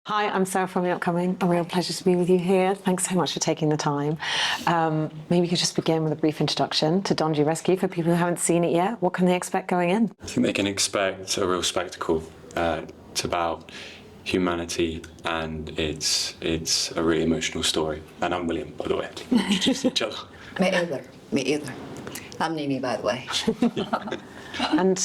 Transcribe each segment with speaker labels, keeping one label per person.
Speaker 1: Hi, I'm Sarah from The Upcoming. A real pleasure to be with you here. Thanks so much for taking the time. Maybe you could just begin with a brief introduction to Dongji Rescue for people who haven't seen it yet. What can they expect going in?
Speaker 2: I think they can expect a real spectacle. It's about humanity, and it's a really emotional story. And I'm William, by the way. Introduce each other.
Speaker 3: Me either. I'm Nini, by the way.
Speaker 1: And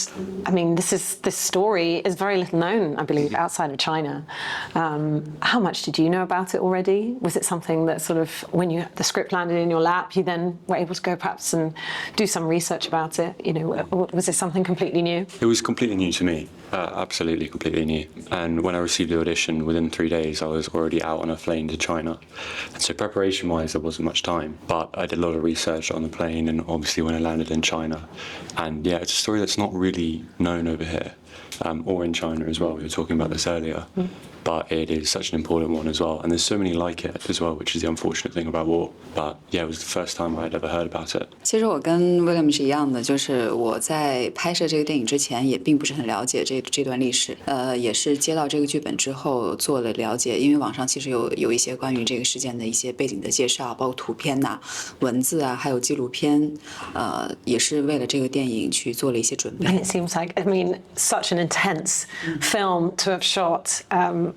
Speaker 1: I mean, this story is very little known, I believe, outside of China. How much did you know about it already? Was it something that sort of, when the script landed in your lap, you then were able to go perhaps and do some research about it? You know, was this something completely new?
Speaker 2: It was completely new to me, absolutely completely new. And when I received the audition, within 3 days, I was already out on a plane to China. And so preparation-wise, there wasn't much time. But I did a lot of research on the plane, and obviously when I landed in China. And yeah, it's a story that's not really known over here, or in China as well. We were talking about this earlier. But it is such an important one as well. And there's so many like it as well, which is the unfortunate thing about war. But yeah, it was the first time I had ever heard about it.
Speaker 3: 其实我跟 William 是一样的，就是我在拍摄这个电影之前也并不是很了解这段历史，也是接到这个剧本之后做了了解，因为网上其实有一些关于这个事件的一些背景的介绍，包括图片呐、文字啊，还有纪录片，也是为了这个电影去做了一些准备。
Speaker 1: And it seems like, I mean, such an intense film to have shot.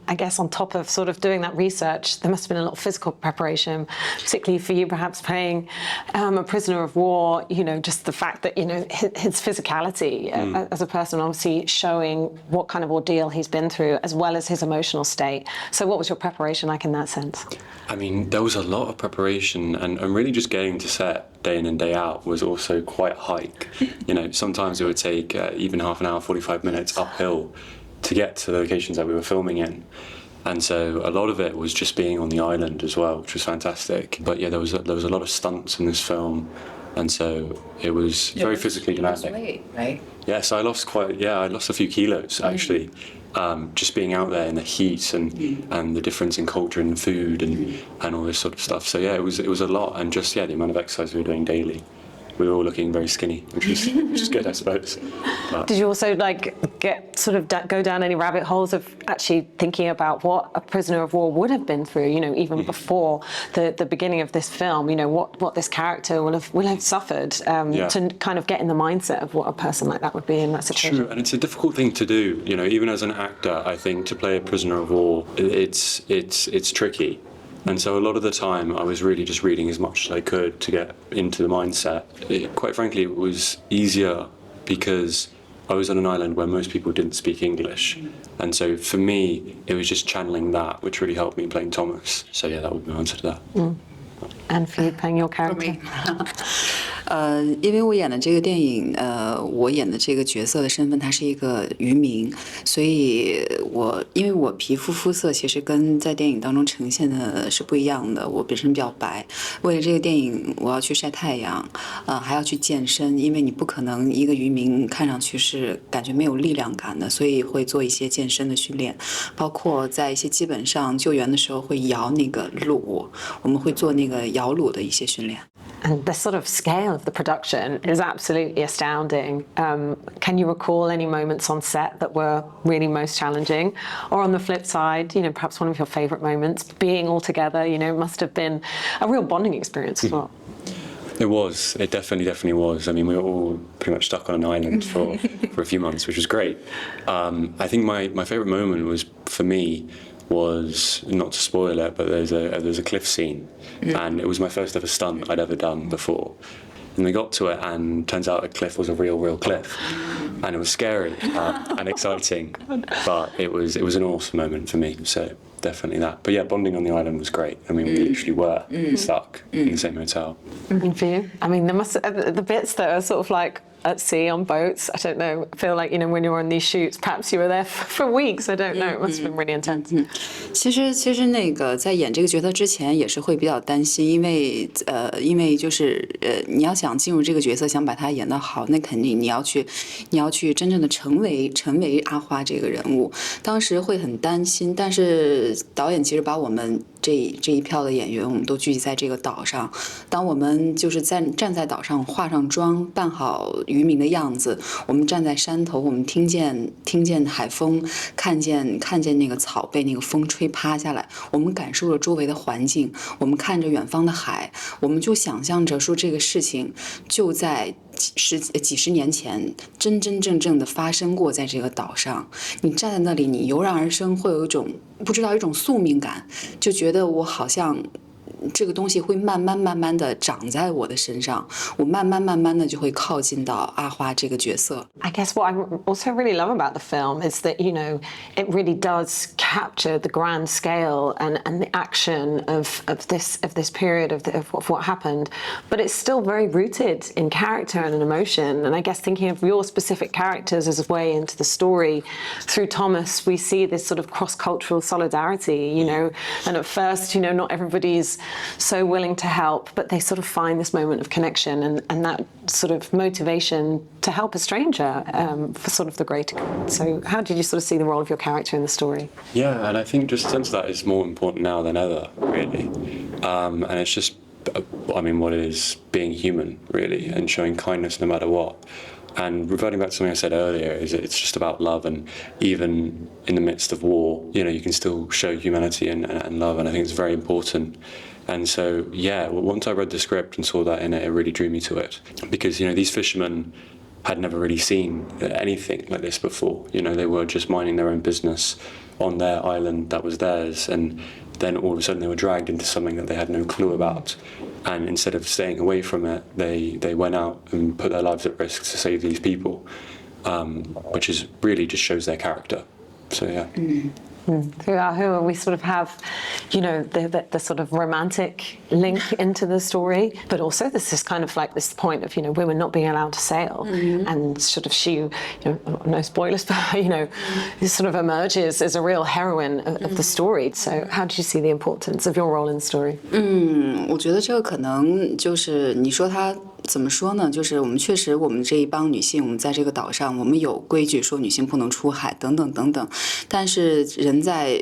Speaker 1: I guess on top of sort of doing that research, there must have been a lot of physical preparation, particularly for you perhaps playing a prisoner of war, you know, just the fact that, you know, his physicality as a person, obviously showing what kind of ordeal he's been through, as well as his emotional state. So what was your preparation like in that sense?
Speaker 2: I mean, there was a lot of preparation, and really just getting to set day in and day out was also quite a hike. You know, sometimes it would take even half an hour, 45 minutes uphill to get to the locations that we were filming in. And so a lot of it was just being on the island as well, which was fantastic. But yeah, there was a lot of stunts in this film, and so it was very physically demanding.
Speaker 3: Weight, right?
Speaker 2: Yes, I lost a few kilos actually, just being out there in the heat and the difference in culture and food and all this sort of stuff. So yeah, it was a lot, and just the amount of exercise we were doing daily. We were all looking very skinny, which is good, I suppose. But
Speaker 1: did you also go down any rabbit holes of actually thinking about what a prisoner of war would have been through? You know, even before the beginning of this film, you know, what this character will have suffered to kind of get in the mindset of what a person like that would be in that situation.
Speaker 2: True, and it's a difficult thing to do. You know, even as an actor, I think to play a prisoner of war, it's tricky. And so a lot of the time I was really just reading as much as I could to get into the mindset. Quite frankly, it was easier because I was on an island where most people didn't speak English. And so for me, it was just channeling that, which really helped me playing Thomas. So yeah, that would be my answer to that.
Speaker 1: And for you playing your character?
Speaker 3: 因为我演的这个电影，我演的这个角色的身份，他是一个渔民，所以因为我皮肤色其实跟在电影当中呈现的是不一样的，我本身比较白，为了这个电影，我要去晒太阳，还要去健身，因为你不可能一个渔民看上去是感觉没有力量感的，所以会做一些健身的训练，包括在一些基本上救援的时候会摇那个橹，我们会做那个摇橹的一些训练。
Speaker 1: And the sort of scale of the production is absolutely astounding. Can you recall any moments on set that were really most challenging? Or on the flip side, you know, perhaps one of your favourite moments, being all together, you know, must have been a real bonding experience as well.
Speaker 2: It was. It definitely was. I mean, we were all pretty much stuck on an island for a few months, which was great. I think my favourite moment was, for me, was, not to spoil it, but there's a cliff scene, and it was my first ever stunt I'd ever done before. And we got to it, and turns out the cliff was a real cliff, and it was scary and exciting, but it was an awesome moment for me. So definitely that. But yeah, bonding on the island was great. I mean, we literally were stuck in the same hotel.
Speaker 1: And for you, I mean, there must the bits that are sort of like at sea on boats. I don't know. I feel like, you know, when you're on these shoots, perhaps you were there for weeks. I don't know. It must have been really intense.
Speaker 3: 其实那个在演这个角色之前也是会比较担心，因为就是你要想进入这个角色，想把它演得好，那肯定你要去真正的成为阿花这个人物。当时会很担心，但是导演其实把我们这一票的演员，我们都聚集在这个岛上。当我们就是站在岛上，化上妆，扮好渔民的样子，我们站在山头，我们听见海风，看见那个草被那个风吹趴下来，我们感受了周围的环境，我们看着远方的海，我们就想象着说这个事情就在几十年前真正的发生过在这个岛上。你站在那里，你油然而生，会有一种不知道一种宿命感，就觉得我好像这个东西会慢慢的长在我的身上，我慢慢的就会靠近到阿花这个角色。
Speaker 1: I guess what I also really love about the film is that, you know, it really does capture the grand scale and the action of this period of what happened, but it's still very rooted in character and in emotion. And I guess thinking of your specific characters as a way into the story, through Thomas, we see this sort of cross-cultural solidarity, you know, and at first, you know, not everybody's so willing to help, but they sort of find this moment of connection and that sort of motivation to help a stranger for sort of the greater good. So how did you sort of see the role of your character in the story?
Speaker 2: Yeah, and I think just a sense of that is more important now than ever, really. And it's just, I mean, what is being human, really, and showing kindness no matter what. And reverting back to something I said earlier, is it's just about love, and even in the midst of war, you know, you can still show humanity and love, and I think it's very important. And so, yeah, once I read the script and saw that in it, it really drew me to it. Because, you know, these fishermen had never really seen anything like this before. You know, they were just minding their own business on their island that was theirs, and then all of a sudden they were dragged into something that they had no clue about. And instead of staying away from it, they went out and put their lives at risk to save these people, which is really just shows their character. So, yeah.
Speaker 1: Through we sort of have, you know, the sort of romantic link into the story, but also there's this kind of like this point of, you know, women not being allowed to sail, and sort of she, you know, no spoilers, but, you know, this sort of emerges as a real heroine of the story. So how did you see the importance of your role in the story?
Speaker 3: 我觉得这个可能就是你说它怎么说呢？就是我们确实，我们这一帮女性，我们在这个岛上，我们有规矩说女性不能出海等等等等。但是人在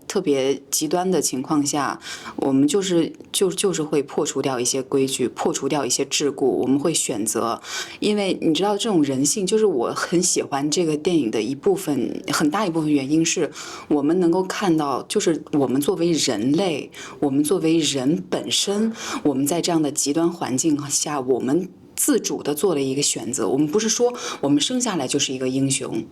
Speaker 3: 特别极端的情况下，我们就是会破除掉一些规矩，破除掉一些桎梏。我们会选择，因为你知道这种人性，就是我很喜欢这个电影的一部分，很大一部分原因是我们能够看到，就是我们作为人类，我们作为人本身，我们在这样的极端环境下，我们自主的做了一个选择。我们不是说我们生下来就是一个英雄，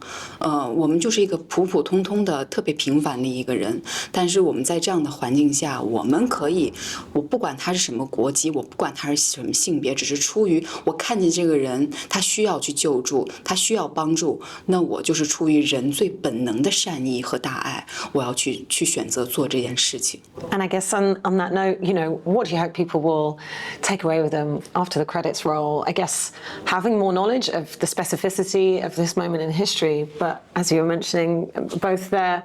Speaker 3: 我们就是一个普普通通的特别平凡的一个人，但是我们在这样的环境下，我们可以，我不管他是什么国籍，我不管他是什么性别，只是出于我看见这个人他需要去救助，他需要帮助，那我就是出于人最本能的善意和大爱，我要去选择做这件事情。
Speaker 1: And I guess on that note, you know, what do you hope people will take away with them after the credits roll? I guess having more knowledge of the specificity of this moment in history, but as you were mentioning, both there,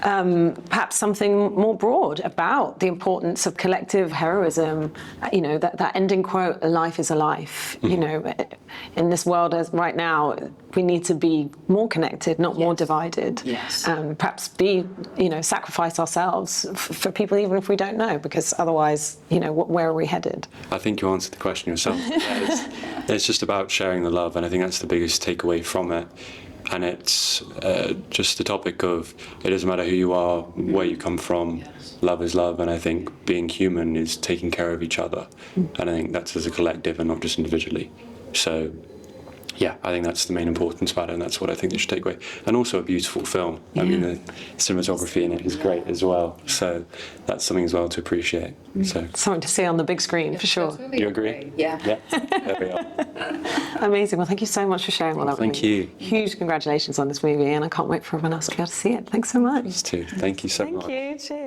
Speaker 1: perhaps something more broad about the importance of collective heroism. You know, that ending quote, "A life is a life." You know, in this world as right now, we need to be more connected, not more divided.
Speaker 3: Yes.
Speaker 1: Perhaps be, you know, sacrifice ourselves for people even if we don't know, because otherwise, you know, where are we headed?
Speaker 2: I think you answered the question yourself. Yeah, it's just about sharing the love, and I think that's the biggest takeaway from it. And it's just the topic of it doesn't matter who you are, where you come from, love is love, and I think being human is taking care of each other. And I think that's as a collective and not just individually. So, yeah, I think that's the main importance about it, and that's what I think they should take away. And also a beautiful film. I mean, the cinematography in it is great as well. So that's something as well to appreciate. So
Speaker 1: Something to see on the big screen, for sure.
Speaker 2: you agree?
Speaker 3: Yeah.
Speaker 2: Yeah. There we are.
Speaker 1: Amazing. Well, thank you so much for sharing all that with me.
Speaker 2: Thank you.
Speaker 1: Huge congratulations on this movie, and I can't wait for everyone else to be able to see it. Thanks so much.
Speaker 2: Us too. Thank you so much.
Speaker 1: Thank you. Cheers.